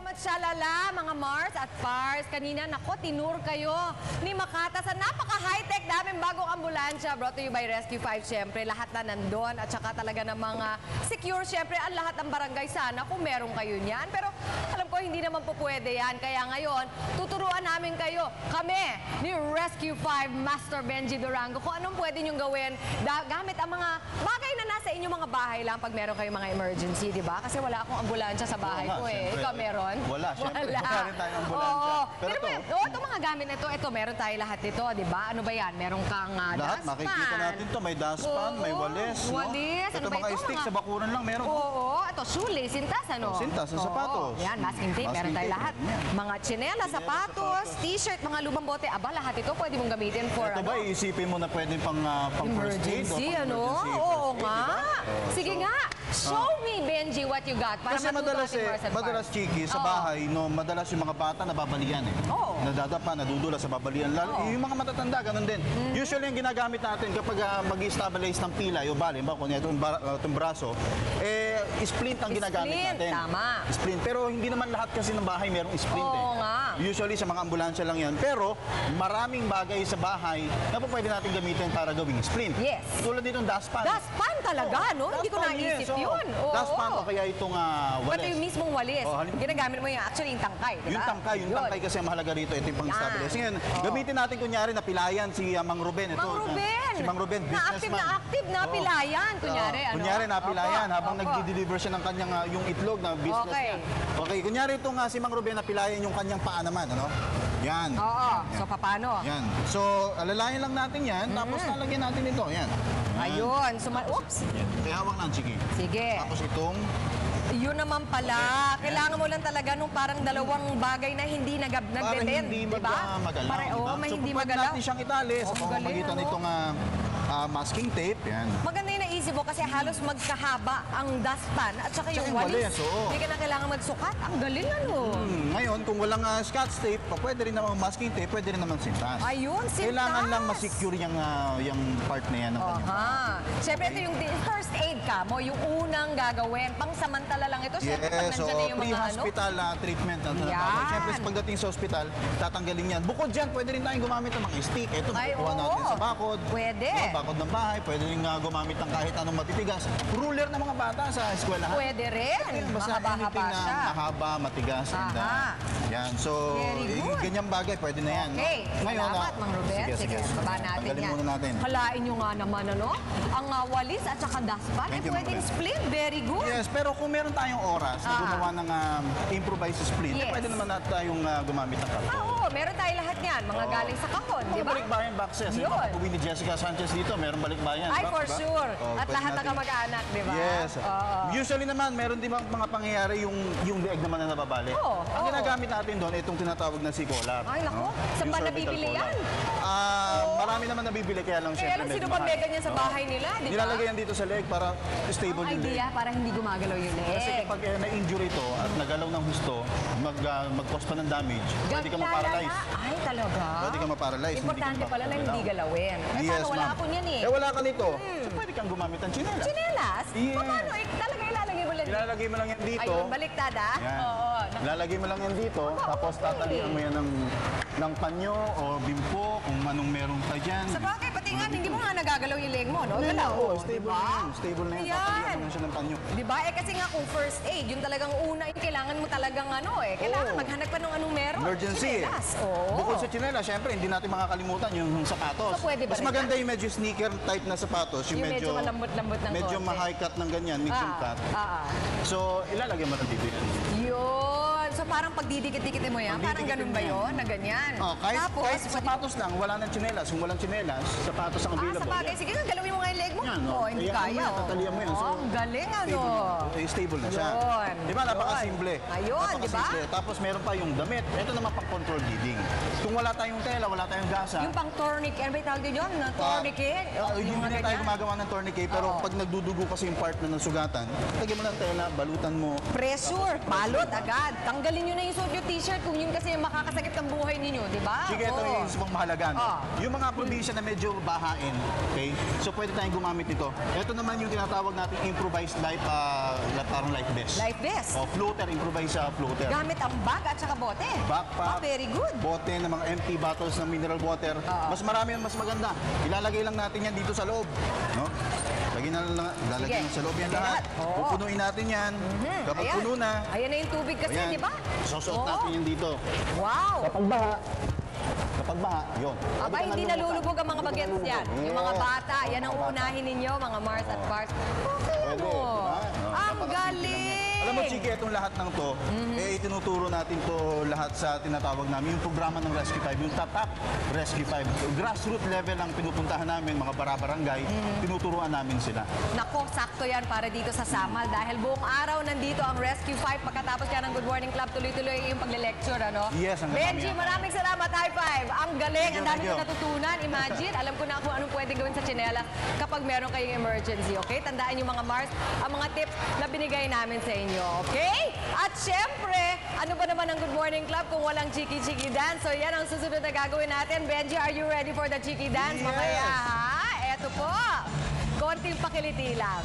Matshalala, mga Mars at Pars. Kanina, nako, tinur kayo ni Makata sa napaka-high-tech namin bagong ambulansya. Brought to you by Rescue 5, syempre. Lahat na nandun at saka talaga ng mga secure, syempre, ang lahat ng barangay sana kung meron kayo niyan. Pero alam ko, hindi naman po pwede yan. Kaya ngayon, tuturuan namin kayo, kami, ni Rescue 5 Master Benji Durango, kung anong pwede nyong gawin gamit ang mga bagay na nasa inyong mga bahay lang pag meron kayong mga emergency, di ba? Kasi wala akong ambulansya sa bahay ko eh. Ikaw meron? Wala, syempre. Wala rin tayong ambulansya. Oo. Pero ito mga gamit na ito, meron tayo lahat nito, di ba? Ano ba yan? Meron kang lahat, dustpan. makikita natin to. May dustpan, may walis. Walis. No? Ano Ito ba mga ito? stick sa bakuran lang meron. Oo. Ito, shoelace, sintas, ano? Sintas, sa sapatos. Yan, masking tape, meron Masking tayo tape, lahat. yan. Mga tsinela, sapatos, t-shirt, mga lubang bote. Aba, lahat ito pwede mong gamitin for Ito ba, iisipin mo na pwede pang first aid? emergency, ano? Emergency Oo first aid, nga. diba? Sige nga, show me, Benji, what you got. Para Kasi matuto madalas ating Mars at madalas Pars. Chiki, sa Oo. bahay, no, madalas yung mga bata nababalian eh. Oo. Nadadapa, nadudula sa babalian. Oo. Yung mga matatanda, ganun din. Usually, yung ginagamit natin kapag mag-stabilize ng pilay o bali, ba, kung itong braso, splint ang ginagamit Splint, natin. tama. Splint. Pero hindi naman lahat kasi ng bahay merong splint eh. Oo nga. Usually, sa mga ambulansya lang yan. Pero, maraming bagay sa bahay na po pwede natin gamitin para gawing splint. Yes. Tulad nitong dustpan. Dustpan talaga, no? Hindi ko Dustpan, naisip yes, oo. yun. Oo. Dustpan o kaya itong Pati walis. yung mismong walis. Oh, Ginagamit mo yung actually yung tangkay, di ba? Yung tangkay kasi ang mahalaga rito, ito yung pang-stabilize. Ngayon, gamitin natin kunyari na pilayan si Mang Ruben. Ito, Mang Ruben! Si Mang Ruben, businessman. Na active na pilayan, kunyari. Ano? Kunyari na pilayan Opo, habang opo. nagdi-deliver siya ng kanyang yung itlog na business Okay. niya. Okay, kunyari itong si Mang Ruben na pilayan yung kanyang paa naman, ano? Yan. Oo. So, paano? Yan. So, alalayan lang natin yan, tapos lalagyan natin ito. Yan. Ayun. So, oops. Yan. Kaya hawak lang, sige. Sige. Tapos itong Yun naman pala. Kailangan mo lang talaga nung parang dalawang bagay na hindi para nag-bend, hindi di ba? magalaw. Para, diba? oo, may So, hindi pwede magalaw. natin siyang itali sa Oh, pamamagitan galing, ano? nitong masking tape. Yan. Maganda yung naisip mo kasi halos magkahaba ang dustpan at saka yung yung walis. walis, oo. Hindi ka na kailangan magsukat. Ang galing, ano? Ngayon, kung walang scotch tape, pwede rin naman masking tape, pwede rin naman sintas. Ayun, sintas. Kailangan lang ma-secure yung part na yan. Ng kanyang Aha. Siyempre, ito yung first aid ka mo, yung unang gagawin. Pang-samantala lang ito. Siyempre, pag Yes, so nandiyan na yung mga ano. pre-hospital treatment na tinatawag. Yan. Siyempre, pagdating sa hospital, tatanggalin yan. Bukod dyan, pwede rin tayong gumamit ng mga stick. Ito, Ay, makukuha oo. natin sa bakod. Pwede. No, bakod ng bahay. Pwede rin gumamit ng kahit anong matitigas. Ruler ng mga bata sa eskwelahan. Pwede rin. Basta Mahaba-haba anything na siya. mahaba, matigas. And, Aha. yan. So, Very good. ganyang bagay, pwede na yan. Okay. No? Salamat, Mang Ruben. Sige. Baba natin Tanggalin yan. muna natin. Halain nyo nga naman, ano? Ang walis at saka dustpan, Thank you, pwedeng Mang Ruben. split. Very good. Yes, pero kung meron tayong oras na gumawa ng improvised split, Yes. pwede naman natin tayong gumamit ng karton. Oo, meron tayo lahat yan. Mga galing sa kahon, di Mga ba? balikbayan boxes. Yun. Yung pag-uwi ni Jessica Sanchez dito, meron balikbayan. Ay, box, for diba? sure. Oh, At pwede lahat ng natin. kamag-anak, di ba? Yes. Oo. Usually naman, meron din mga pangyayari yung leeg naman na nababali. Oo, Ang oo. ginagamit natin doon, itong tinatawag na C-collar. Ay, naku. Saan Yung ba cervical nabibili collar. yan? Marami naman nabibili, kaya lang Kaya siyempre lang, sino medyo ba mahal. may ganyan sa bahay nila, di ba? Nilalagay yan dito sa leg para stable Ang yung leg. idea para hindi gumagalaw yung Kasi leg. kapag na-injury to at nagalaw ng husto, mag-cause pa ng damage, pwede ka ma-paralyze. Ay, talaga? Pwede ka ma-paralyze. hindi ka Importante pala na hindi makakagalaw. galawin. Eh, paano? Wala ma'am. ako niyan eh. Wala ka nito. So, pwede kang gumamit ng chinelas. Chinelas? Yes. Paano? Talaga ilalagay mo lang dito? Ilalagay mo lang yan dito. Ayun, baliktad ah. Yan. Oo. Ilalagay mo lang yan dito, tapos okay. tatalian mo yan ng panyo o bimpo, kung anong meron ka dyan. Sa bagay, pati nga, hindi mo nga nagagalaw yung leg mo, no? Hindi, Galaw. oo, stable diba? na yan. Stable na yan. Ayan. Tatalian mo lang siya ng panyo. Di ba? Eh kasi nga kung first aid, yung talagang una, yung kailangan mo talagang ano eh. Kailangan Oo. maghanap pa ng anong meron. Emergency eh. Chinelas. Oo. Bukod sa chinelas, syempre, hindi natin makakalimutan yung sapatos. So, pwede ba Mas rin maganda yung medyo sneaker type na sapatos. Yung medyo malambot-lambot ng medyo konti. ma-high cut ng ganyan, medium cut. So, ilalagay mo na dito yan. Yun. So parang pagdidikit-dikitin mo yan, parang ganun ba yun? Na ganyan. Kahit Tapos, sapatos lang, wala ng chinelas. Kung walang chinelas, sapatos ang sa available. bagay. Yan. Sige nga, galawin mo nga yung leg mo. Yan, no? Oo, hindi Kaya ano kaya. yan, tatalian mo yan. So, ang galing ano. Stable na siya. Yun. Di ba? Napakasimple. Ayun, di ba? Napakasimple. Tapos meron pa yung damit. Ito naman pang control bleeding. Kung wala tayong tela, wala tayong gasa. Yung pang tourniquet, ano ba yung tawag din yun? Na tourniquet? Hindi Yung na mga tayo ganyan. gumagawa ng tourniquet, pero Oo. pag nagdudugo kasi yung part na ng sugatan, lagyan mo ng tela, balutan mo. Pressure, balot agad. Tanggalin tanggalin nyo na yung suot yung t-shirt kung yun kasi yung makakasakit ng buhay ninyo, di ba? Sige, ito Oo. yung isa pang mahalaga. No? Ah. Yung mga probinsya na medyo bahain, okay? So pwede tayong gumamit nito. Ito naman yung tinatawag natin improvised parang life vest. Life vest. O floater, improvised floater. Gamit ang bag at saka bote. Backpack, Very good. bote ng mga empty bottles ng mineral water. Mas marami mas maganda. Ilalagay lang natin yan dito sa loob. No? Lalagyan Sige. sa loob yan Sige lahat. lahat. Oo. Pupunuin natin yan. Kapag Ayan. puno na, Ayan na yung tubig kasi, ayan, di ba? sosot Oo. natin yan dito. Wow. Kapag baha, yun. Aba, Pwede ka hindi nang nalulubog ang mga Hindi ka bagets nalulubog. yan. Yung mga Yes. bata, yan ang Mga bata. unahin ninyo, mga Mars at Pars. Okay, Pwede, ano? di ba? Ang Napakasimple lang yan. galing! Alam mo, Chiki, itong lahat ng to, itinuturo natin to lahat sa tinatawag namin, yung programa ng Rescue 5, yung Tatak Rescue 5. Grassroots level ang pinupuntahan namin, mga barabarangay, tinuturuan namin sila. Nako, sakto yan para dito sa Samal dahil buong araw nandito ang Rescue 5 pagkatapos yan ng Good Morning Club, tuloy-tuloy yung pagle-lecture, ano? Yes, ang Benji, dami yan. maraming salamat. High five. Ang galing. Thank you, Ang dami thank ko you. natutunan. Imagine, alam ko na kung anong pwedeng gawin sa tsinelas kapag meron kayong emergency, okay? Tandaan yung mga Mars, ang mga tips na binigay namin sa inyo, okay? At syempre, ano ba naman ang Good Morning Club kung walang chiki-chiki dance? So yan ang susunod na gagawin natin. Benji, are you ready for the chiki dance? Yes. Mamaya, ha? Eto po. Konting pakiliti lang.